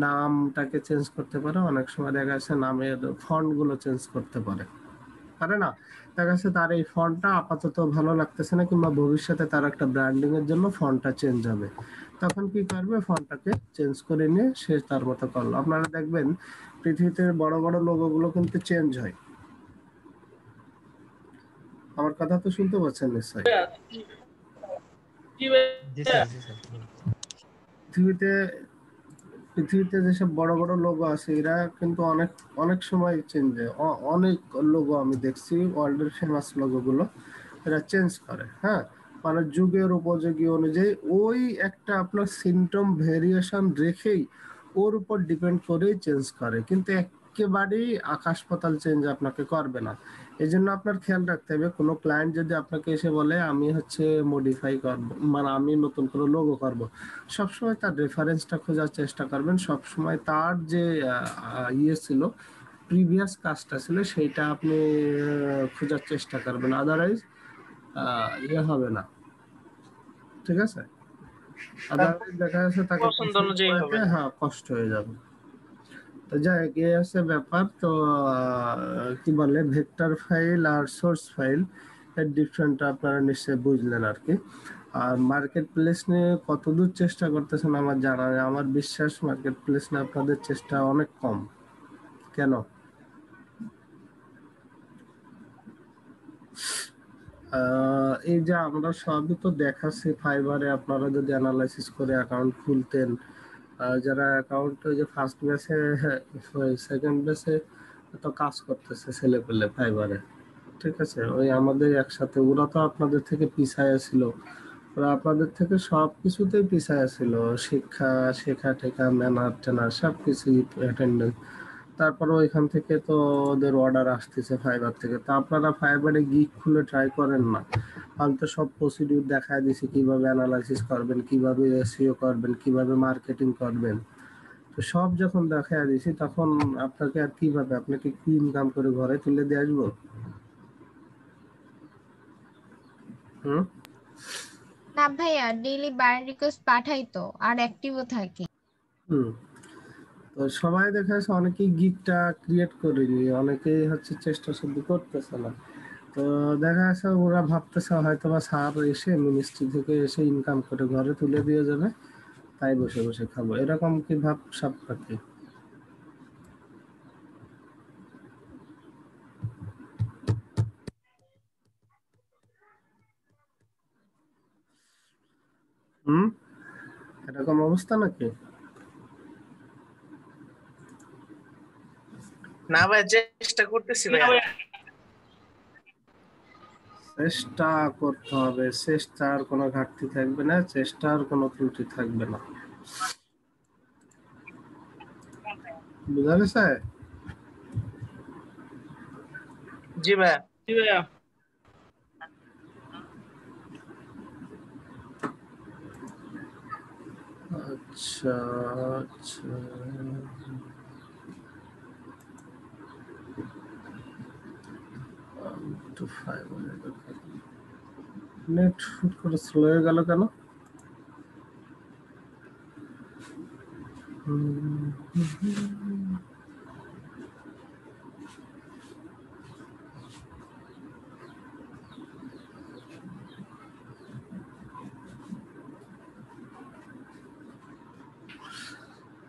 Speaker 1: নামটাকে চেঞ্জ করতে পারে, অনেক সময় দেখা যাচ্ছে নামের ফন্ট গুলো চেঞ্জ করতে পারে, পারে না? দেখা যাচ্ছে তার এই ফন্টটা আপাতত ভালো লাগতেছে না, কিংবা ভবিষ্যতে তার একটা ব্র্যান্ডিং এর জন্য ফন্টটা চেঞ্জ হবে। তখন কি করবে? ফন্টটাকে চেঞ্জ করে নিয়ে সে তার মতো করলো। আপনারা দেখবেন পৃথিবীতে বড় বড় লোগো গুলো কিন্তু চেঞ্জ হয়। আমার কথা তো শুনতে পাচ্ছেন নিশ্চয়ই?
Speaker 2: জি ভাই।
Speaker 5: জি স্যার, জি স্যার।
Speaker 1: পৃথিবীতে পৃথিবীতে যেসব বড় বড় লোগো আছে এরা কিন্তু অনেক অনেক সময় চেঞ্জ হয়। অনেক লোগো আমি দেখছি, ওয়ার্ল্ডের ফেমাস লোগো গুলো এরা চেঞ্জ করে, হ্যাঁ, মানে যুগের উপযোগী অনুযায়ী ওই একটা আপনার সিমটম ভেরিয়েশন রেখেই ওর উপর ডিপেন্ড করেই চেঞ্জ করে, কিন্তু একেবারেই আকাশ পাতাল চেঞ্জ আপনাকে করবে না। এই জন্য আপনার খেয়াল রাখতে হবে, কোনো ক্লায়েন্ট যদি আপনাকে এসে বলে আমি হচ্ছে মডিফাই করবো, মানে আমি নতুন করে লোগো করব, সবসময় তার রেফারেন্সটা খোঁজার চেষ্টা করবেন। সবসময় তার যে ইয়ে ছিল, প্রিভিয়াস কাজটা ছিল, সেইটা আপনি খোঁজার চেষ্টা করবেন, আদারওয়াইজ ইয়ে হবে না, ঠিক আছে? আদারওয়াইজ দেখা যাচ্ছে তাকে
Speaker 2: পছন্দ
Speaker 1: পছন্দ
Speaker 2: অনুযায়ী
Speaker 1: করাতে,
Speaker 2: হবে না।
Speaker 1: হ্যাঁ, কষ্ট হয়ে যাবে। তো যাই হোক, এই আছে ব্যাপার। তো কি বলে, ভেক্টর ফাইল আর সোর্স ফাইল এর ডিফারেন্টটা আপনারা নিশ্চয়ই বুঝলেন আর কি। আর মার্কেট প্লেস নিয়ে কতদূর চেষ্টা করতেছেন আমার জানা নেই, আমার বিশ্বাস মার্কেট প্লেস নিয়ে আপনাদের চেষ্টা অনেক কম। কেন? এই যে আমরা সবই তো দেখাচ্ছি ফাইবারে, আপনারা যদি অ্যানালাইসিস করে অ্যাকাউন্ট খুলতেন, যারা অ্যাকাউন্ট যে ফার্স্ট ব্যাচে, সেকেন্ড ব্যাচে তো কাজ করতেছে ছেলে পেলে ফাইবারে, ঠিক আছে, ওই আমাদের একসাথে, ওরা তো আপনাদের থেকে পিছায়া ছিল, ওরা আপনাদের থেকে সব কিছুতেই পিছায়া ছিল, শেখা টেখা, ম্যানার ট্যানার সব কিছুই, অ্যাটেন্ডেন্স। তারপরে ওইখান থেকে তো ওদের অর্ডার আসতেছে ফাইবার থেকে। তো আপনারা ফাইবারে গিগ খুলে ট্রাই করেন না? আমি তো সব প্রসিডিউর দেখায় দিছি, কিভাবে অ্যানালাইসিস করবেন, কিভাবে এসইও করবেন, কিভাবে মার্কেটিং করবেন। তো সব যখন দেখায় দিছি, তখন আপনাকে আর কিভাবে, আপনাকে কি ইনকাম করে ঘরে তুলে দিয়ে আসবো? হুম
Speaker 3: না ভাইয়া, ডেইলি বায়ার রিকোয়েস্ট পাঠাই তো, আর অ্যাক্টিভও থাকি।
Speaker 1: হুম তো সবাই দেখা যাচ্ছে অনেকেই গিগটা ক্রিয়েট করেনি, অনেকেই হচ্ছে চেষ্টা শুদ্ধ করতেছে না। তো দেখা যাচ্ছে ওরা ভাবতেছে হয়তো বা স্যার এসে মিনিস্ট্রি থেকে এসে ইনকাম করে ঘরে তুলে দিয়ে যাবে, তাই বসে বসে খাবো, এরকম কি ভাব সাপ নাকি? হুম এরকম অবস্থা নাকি?
Speaker 6: না ভাই, চেষ্টা করতেছি ভাই।
Speaker 1: চেষ্টা করতে হবে, চেষ্টার কোনো ঘাটতি থাকবে না, চেষ্টার কোনো ত্রুটি থাকবে না, বুঝা গেছে?
Speaker 6: জি ভাই।
Speaker 2: জি ভাইয়া।
Speaker 1: আচ্ছা আচ্ছা, নেট হুট করে স্লো হয়ে গেল কেন?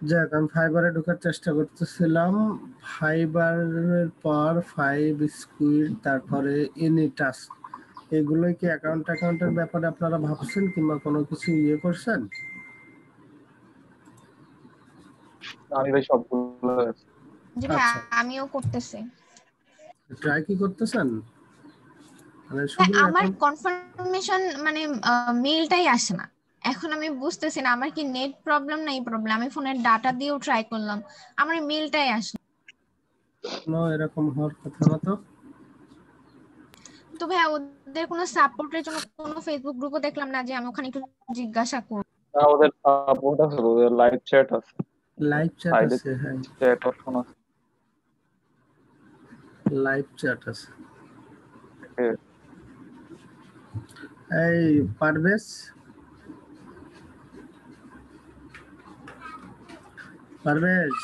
Speaker 1: যাক, আমি ফাইবারে ঢোকার চেষ্টা করতেছিলাম। ফাইবারের পর 5 স্কুইড, তারপরে এনিটাস, এগুলোই কি অ্যাকাউন্টের ব্যাপারে আপনারা ভাবছেন কিংবা কোনো কিছু ইয়ে করছেন?
Speaker 7: আমি ভাই সবগুলো
Speaker 3: জি ভাই,
Speaker 1: আচ্ছা,
Speaker 3: আমিও করতেছি।
Speaker 1: ট্রাই কি করতেছেন? মানে
Speaker 3: ভাই
Speaker 1: শুধু
Speaker 3: আমার
Speaker 1: এখন
Speaker 3: কনফার্মেশন মানে মেইলটাই আসে না। এখন আমি বুঝতেছি না আমার কি নেট প্রবলেম না এই প্রবলেম। আমি ফোনের ডাটা দিয়েও ট্রাই করলাম, আমার মেইলটাই আসে না।
Speaker 1: এরকম হওয়ার কথা না তো।
Speaker 3: তো ভাই ওদের কোনো সাপোর্টের জন্য কোনো ফেসবুক গ্রুপও দেখলাম না যে আমি ওখানে একটু জিজ্ঞাসা করব।
Speaker 7: না, ওদের সাপোর্ট আছে, ওদের লাইভ চ্যাট আছে,
Speaker 1: লাইভ চ্যাট
Speaker 7: সাইডে
Speaker 1: আছে, হ্যাঁ
Speaker 7: চ্যাট অপশন আছে।
Speaker 1: লাইভ চ্যাট আছে।
Speaker 7: হ্যাঁ।
Speaker 1: এই পারভেজ, পারভেজ,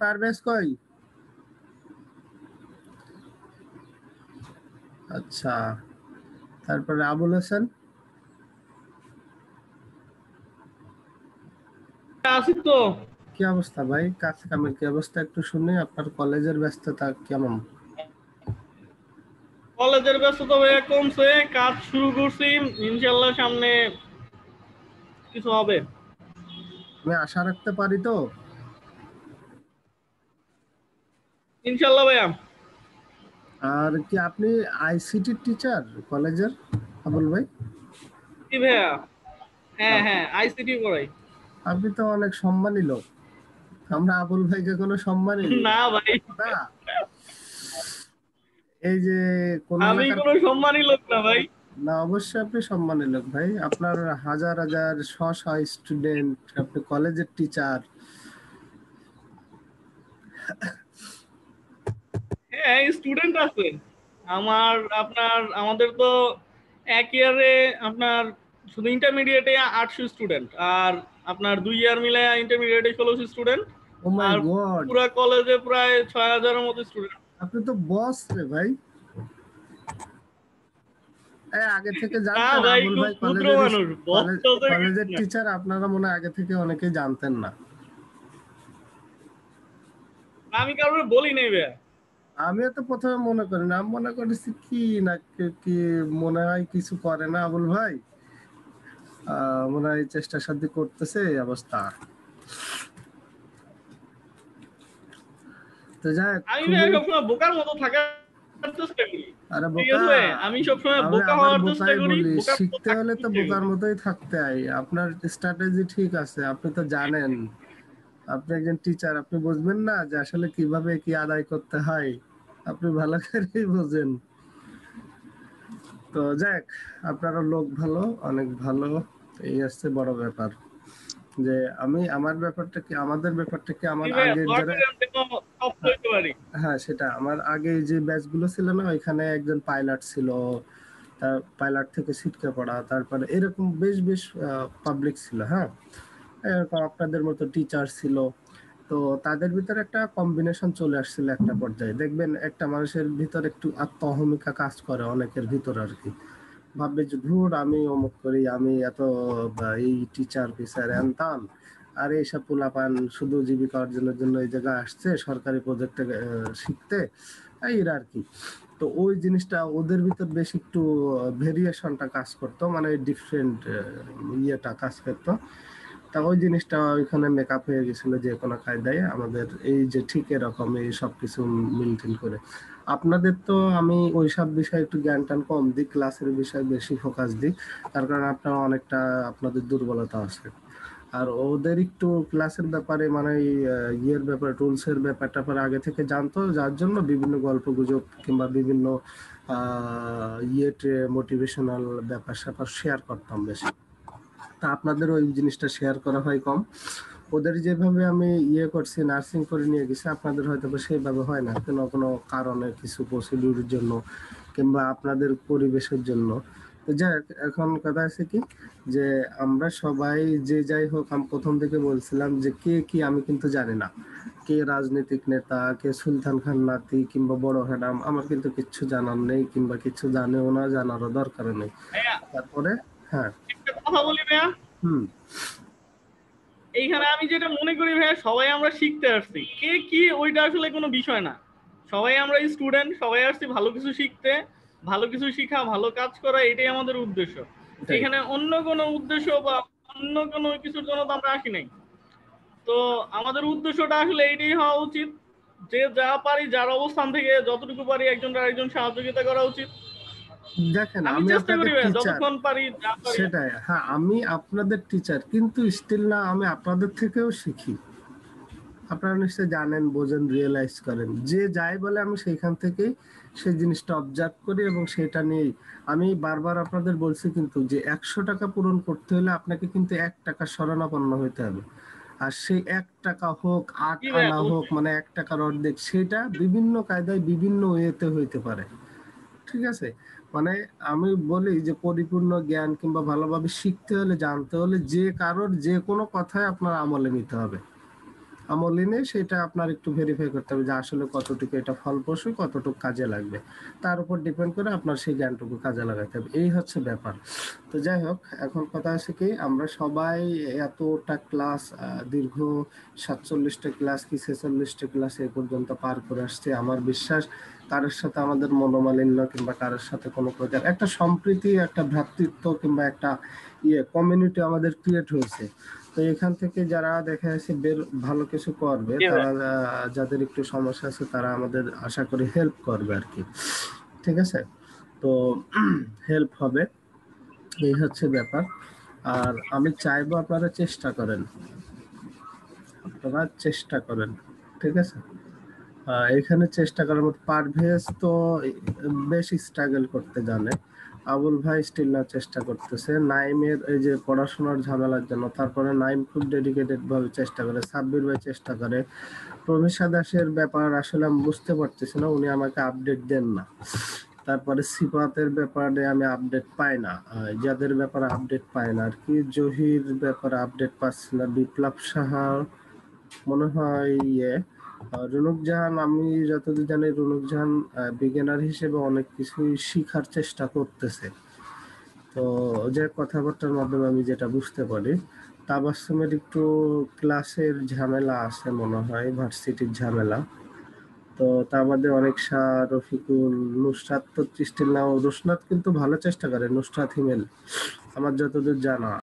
Speaker 1: পারভেজ কই? আচ্ছা, তারপরে আবুল হোসেন।
Speaker 2: আছি তো।
Speaker 1: কি অবস্থা ভাই, কাজ কামের কি অবস্থা একটু শুনি, আপনার কলেজের ব্যস্ততা কেমন?
Speaker 2: কলেজের ব্যস্ততা ভাইয়া কমছে, কাজ শুরু করছি, ইনশাল্লাহ সামনে কিছু হবে।
Speaker 1: আমি আশা রাখতে পারি তো?
Speaker 2: ইনশাল্লাহ ভাইয়া।
Speaker 1: আর কি আপনি আইসিটি টিচার কলেজের, আবুল ভাই?
Speaker 2: কি ভাইয়া? হ্যাঁ হ্যাঁ, আইসিটি পড়াই।
Speaker 1: আপনি তো অনেক সম্মানী লোক, আমরা আবুল ভাইকে কোনো সম্মানই দিই
Speaker 2: না ভাই,
Speaker 1: না। এই যে কোন
Speaker 2: আমি
Speaker 1: এলাকার,
Speaker 2: কোনো সম্মানী লোক না ভাই।
Speaker 1: না অবশ্যই আপনি সম্মানী লোক ভাই, আপনার হাজার হাজার স্টুডেন্ট, আপনি কলেজের টিচার।
Speaker 2: হ্যাঁ, স্টুডেন্ট আছে আমার। আমাদের তো এক ইয়ারে আপনার শুধু ইন্টারমিডিয়েটে 800 স্টুডেন্ট, আর আপনার 2 ইয়ার মিলে ইন্টারমিডিয়েটে 1600 স্টুডেন্ট,
Speaker 1: ও মাই
Speaker 2: আর
Speaker 1: গড,
Speaker 2: পুরো কলেজে প্রায় 6000-এর মতো স্টুডেন্ট।
Speaker 1: আপনি তো বস রে ভাই। আগে থেকে
Speaker 2: না
Speaker 1: জানতেন
Speaker 2: ভাই,
Speaker 1: আবুল
Speaker 2: খুব
Speaker 1: ভাই
Speaker 2: ক্ষুদ্র
Speaker 1: কলেজের
Speaker 2: মানুষ, বস টসের কিছু
Speaker 1: কলেজের
Speaker 2: না।
Speaker 1: টিচার? আপনারা মনে হয় আগে থেকে অনেকেই জানতেন না।
Speaker 2: আমি কারোর বলি নাই ভাইয়া।
Speaker 1: আমিও তো প্রথমে মনে করি না, আমি মনে করেছি কি না কি মনে হয় কিছু করে না আবুল ভাই, মনে হয় চেষ্টা সাধ্য করতেছে এই অবস্থা। তো যাই হোক,
Speaker 2: আমি ভাইয়া
Speaker 1: খুবই,
Speaker 2: সবসময় বোকার মতো থাকার চেষ্টা করি।
Speaker 1: আরে
Speaker 2: ঠিক
Speaker 1: বোকা,
Speaker 2: আছে, আমি সবসময়
Speaker 1: আমি
Speaker 2: বোকা
Speaker 1: আবার
Speaker 2: হওয়ার চেষ্টা
Speaker 1: বোকাই
Speaker 2: করি,
Speaker 1: বলি,
Speaker 2: বোকার মতো
Speaker 1: শিখতে
Speaker 2: থাকার
Speaker 1: হলে তো
Speaker 2: চেষ্টা
Speaker 1: বোকার
Speaker 2: করি।
Speaker 1: মতোই থাকতে হয়। আপনার স্ট্র্যাটেজি ঠিক আছে, আপনি তো জানেন, আপনি একজন টিচার, আপনি বুঝবেন না যে আসলে কিভাবে কি আদায় করতে হয়? আপনি ভালো করেই বোঝেন। তো যাক, আপনারা লোক ভালো, অনেক ভালো, এই হচ্ছে বড় ব্যাপার। যে আমি আমার ব্যাপারটা কি, আমাদের ব্যাপারটা কি, আমার
Speaker 2: জি ভাইয়া,
Speaker 1: আগের
Speaker 2: দোয়া
Speaker 1: যারা,
Speaker 2: করে আমি যেন সফল হইতে পারি।
Speaker 1: হ্যাঁ সেটা আমার আগে যে ব্যাচ গুলো ছিল না, ওইখানে একজন পাইলট ছিল, তার পাইলট থেকে ছিটকে পড়া, তারপরে এরকম বেশ বেশ পাবলিক ছিল, হ্যাঁ এরকম আপনাদের মতো টিচার ছিল। তো তাদের ভিতরে একটা কম্বিনেশন চলে আসছিল একটা পর্যায়ে, দেখবেন একটা মানুষের ভিতর একটু আত্ম অহমিকা কাজ করে অনেকের ভিতর আর কি, ভাববে যে ধুর আমি অমুক করি, আমি এত এই টিচার ফিচার এনতান, আর এইসব পোলাপান শুধু জীবিকা অর্জনের জন্য এই জায়গায় আসছে সরকারি প্রজেক্টে শিখতে, এরা আর কি। তো ওই জিনিসটা ওদের ভিতর বেশ একটু ভেরিয়েশনটা কাজ করতো, মানে ডিফারেন্ট ইয়েটা কাজ করতো। তা ওই জিনিসটা ওইখানে মেকআপ হয়ে গেছিল যে কোনো কায়দায়, আমাদের এই যে ঠিক এরকম এই সবকিছু মিলটিল করে। আপনাদের তো আমি ওইসব বিষয়ে একটু জ্ঞান টান কম দিই, ক্লাসের বিষয়ে বেশি ফোকাস দিই, তার কারণে আপনার অনেকটা আপনাদের দুর্বলতা আছে। আর ওদের একটু ক্লাসের ব্যাপারে মানে ইয়ের ব্যাপারে, টুলস এর ব্যাপারটা আগে থেকে জানতো, যার জন্য বিভিন্ন গল্প গুজব কিংবা বিভিন্ন ইয়েতে মোটিভেশনাল ব্যাপার স্যাপার শেয়ার করতাম বেশি। তা আপনাদের ওই জিনিসটা শেয়ার করা হয় কম। ওদের যেভাবে আমি ইয়ে করছি, নার্সিং করে নিয়ে গেছি, আপনাদের হয়তো সেইভাবে হয় না, কোনো কোনো কারণে কিছু প্রসিডিউরের জন্য কিংবা আপনাদের পরিবেশের জন্য। তো যাই হোক, এখন কথা আছে কি যে আমরা সবাই যে যাই হোক, আমি প্রথম থেকে বলছিলাম যে কে কি আমি কিন্তু জানি না, কে রাজনৈতিক নেতা, কে সুলতান খান নাতি কিংবা বড় হ্যাডাম, আমার কিন্তু কিচ্ছু জানার নেই কিংবা কিছু জানেও না, জানারও দরকার নেই।
Speaker 2: ভাইয়া
Speaker 1: তারপরে হ্যাঁ
Speaker 2: একটা কথা বলি ভাইয়া,
Speaker 1: হুম
Speaker 2: এইখানে আমি যেটা মনে করি ভাইয়া, সবাই আমরা শিখতে আসছি, কে কি ওইটা আসলে কোনো বিষয় না। সবাই আমরা স্টুডেন্ট, সবাই আসছি ভালো কিছু শিখতে, ভালো কিছু শিখা, ভালো কাজ করা, এটাই আমাদের উদ্দেশ্য।
Speaker 1: এটাই।
Speaker 2: এখানে অন্য কোনো উদ্দেশ্য বা অন্য কোনো কিছুর জন্য তো আমরা আসি নাই। তো আমাদের উদ্দেশ্যটা আসলে এইটাই হওয়া উচিত যে যা পারি, যার অবস্থান থেকে যতটুকু পারি একজন আরেকজন সহযোগিতা করা উচিত।
Speaker 1: দেখেন
Speaker 2: আমি
Speaker 1: আমি
Speaker 2: চেষ্টা
Speaker 1: আপনাদের
Speaker 2: করি ভাইয়া,
Speaker 1: টিচার,
Speaker 2: যতক্ষণ পারি যা পারি।
Speaker 1: সেটাই, হ্যাঁ আমি আপনাদের টিচার, কিন্তু স্টিল না আমি আপনাদের থেকেও শিখি। আপনারা নিশ্চয়ই জানেন, বোঝেন, রিয়েলাইজ করেন, যে যাই বলে আমি সেইখান থেকেই সেই জিনিসটা অবজার্ভ করি এবং সেটা নিয়েই আমি বারবার আপনাদের বলছি কিন্তু যে 100 টাকা পূরণ করতে হলে আপনাকে কিন্তু 1 টাকা শরণাপন্ন হইতে হবে। আর সেই 1 টাকা হোক, 8
Speaker 2: কি ভাইয়া
Speaker 1: আনা হোক,
Speaker 2: বলছি?
Speaker 1: মানে 1 টাকার অর্ধেক, সেটা বিভিন্ন কায়দায় বিভিন্ন ওয়েতে হইতে পারে। ঠিক আছে, মানে আমি বলি যে পরিপূর্ণ জ্ঞান কিংবা ভালোভাবে শিখতে হলে, জানতে হলে, যে কারোর যে কোনো কথায় আপনার আমলে নিতে হবে। আমলে নিয়ে সেটা আপনার একটু ভেরিফাই করতে হবে যে আসলে কতটুকু এটা ফলপ্রসূ, কতটুকু কাজে লাগবে, তার উপর ডিপেন্ড করে আপনার সেই জ্ঞানটুকু কাজে লাগাতে হবে। এই হচ্ছে ব্যাপার। তো যাই হোক, এখন কথা আছে কি, আমরা সবাই এতটা ক্লাস, দীর্ঘ 47টা ক্লাস কি 46টা ক্লাস এই পর্যন্ত পার করে আসছে। আমার বিশ্বাস কারোর সাথে আমাদের মনোমালিন্য কিংবা কারোর সাথে কোনো প্রকার একটা সম্প্রীতি, একটা ভ্রাতৃত্ব কিংবা একটা কমিউনিটি আমাদের ক্রিয়েট হয়েছে। তো এখান থেকে যারা দেখা যাচ্ছে বের ভালো কিছু করবে,
Speaker 6: জি ভাই।
Speaker 1: তারা যাদের একটু সমস্যা আছে তারা আমাদের আশা করি হেল্প করবে আর কি। ঠিক আছে, তো হেল্প হবে, এই হচ্ছে ব্যাপার। আর আমি চাইবো আপনারা চেষ্টা করেন, আপনারা চেষ্টা করেন, ঠিক আছে। এখানে চেষ্টা করার মতো, পারভেজ তো বেশ স্ট্রাগল করতে জানে, আবুল ভাই স্টিল না চেষ্টা করতেছে, নাইমের এই যে পড়াশোনার ঝামেলার জন্য, তারপরে নাইম খুব ডেডিকেটেড ভাবে চেষ্টা করে, সাব্বির ভাই চেষ্টা করে, প্রমিশা দাসের ব্যাপার আসলে আমি বুঝতে পারতেছি না, উনি আমাকে আপডেট দেন না। তারপরে সিফাতের ব্যাপারে আমি আপডেট পাই না, যাদের ব্যাপারে আপডেট পাই না আর কি, জহির ব্যাপারে আপডেট পাচ্ছি না, বিপ্লব সাহা মনে হয় রুনুক জাহান, আমি যতদূর জানি রুনুক জাহান বিগিনার হিসেবে অনেক কিছুই শিখার চেষ্টা করতেছে। তো যে কথাবার্তার মাধ্যমে আমি যেটা বুঝতে পারি, তাবাসসুমের একটু ক্লাসের ঝামেলা আছে মনে হয়, ভার্সিটির ঝামেলা। তো তা বাদে অনেক শাহ, রফিকুল, নুসরাত তো তৃষ্টির নাম, নুসরাত কিন্তু ভালো চেষ্টা করে, নুসরাত হিমেল আমার যতদূর জানা।